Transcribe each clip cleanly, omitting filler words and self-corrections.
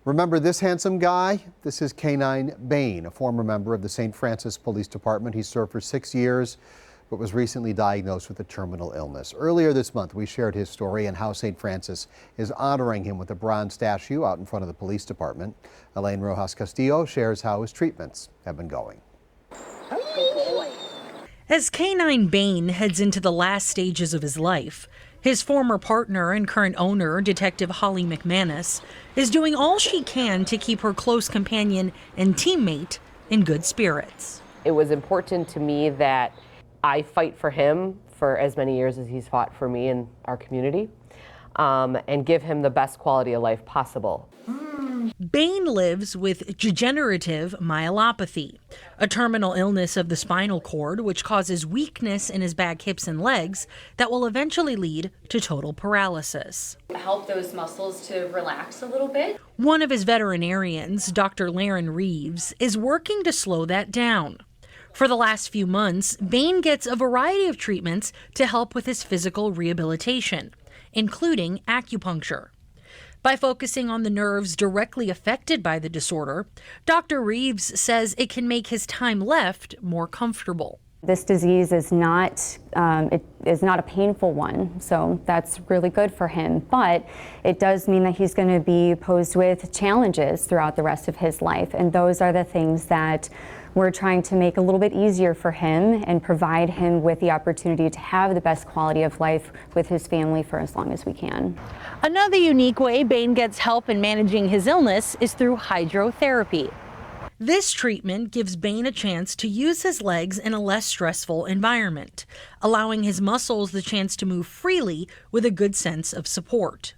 Remember this handsome guy? This is K9 Bane, a former member of the St. Francis Police Department. He served for 6 years, but was recently diagnosed with a terminal illness. Earlier this month, we shared his story and how St. Francis is honoring him with a bronze statue out in front of the police department. Elaine Rojas Castillo shares how his treatments have been going. As K9 Bane heads into the last stages of his life, his former partner and current owner, Detective Holly McManus, is doing all she can to keep her close companion and teammate in good spirits. It was important to me that I fight for him for as many years as he's fought for me and our community, and give him the best quality of life possible. Bane lives with degenerative myelopathy, a terminal illness of the spinal cord which causes weakness in his back, hips, and legs that will eventually lead to total paralysis. Help those muscles to relax a little bit. One of his veterinarians, Dr. Laren Reeves, is working to slow that down. For the last few months, Bane gets a variety of treatments to help with his physical rehabilitation, including acupuncture. By focusing on the nerves directly affected by the disorder, Dr. Reeves says it can make his time left more comfortable. This disease is not a painful one, so that's really good for him. But it does mean that he's going to be posed with challenges throughout the rest of his life, and those are the things that we're trying to make a little bit easier for him and provide him with the opportunity to have the best quality of life with his family for as long as we can. Another unique way Bane gets help in managing his illness is through hydrotherapy. This treatment gives Bane a chance to use his legs in a less stressful environment, allowing his muscles the chance to move freely with a good sense of support.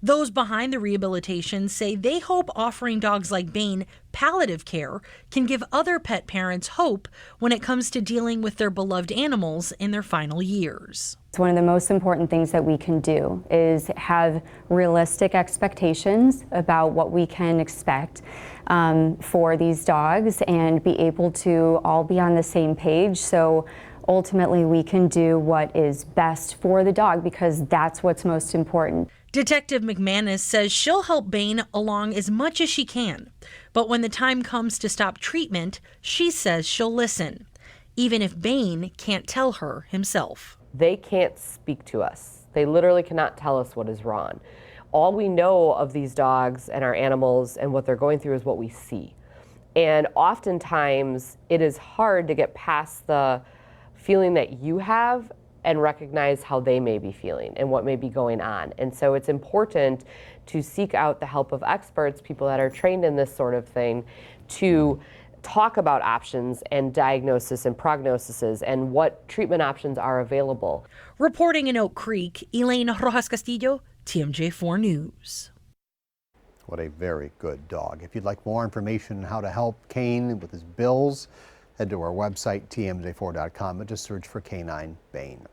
Those behind the rehabilitation say they hope offering dogs like Bane palliative care can give other pet parents hope when it comes to dealing with their beloved animals in their final years. One of the most important things that we can do is have realistic expectations about what we can expect for these dogs and be able to all be on the same page. So ultimately we can do what is best for the dog, because that's what's most important. Detective McManus says she'll help Bane along as much as she can, but when the time comes to stop treatment, she says she'll listen, even if Bane can't tell her himself. They can't speak to us. They literally cannot tell us what is wrong. All we know of these dogs and our animals and what they're going through is what we see. And oftentimes it is hard to get past the feeling that you have and recognize how they may be feeling and what may be going on. And so it's important to seek out the help of experts, people that are trained in this sort of thing, to talk about options and diagnosis and prognoses and what treatment options are available. Reporting in Oak Creek, Elaine Rojas Castillo, TMJ4 News. What a very good dog. If you'd like more information on how to help Kane with his bills, head to our website, tmj4.com, and just search for K9 Bane.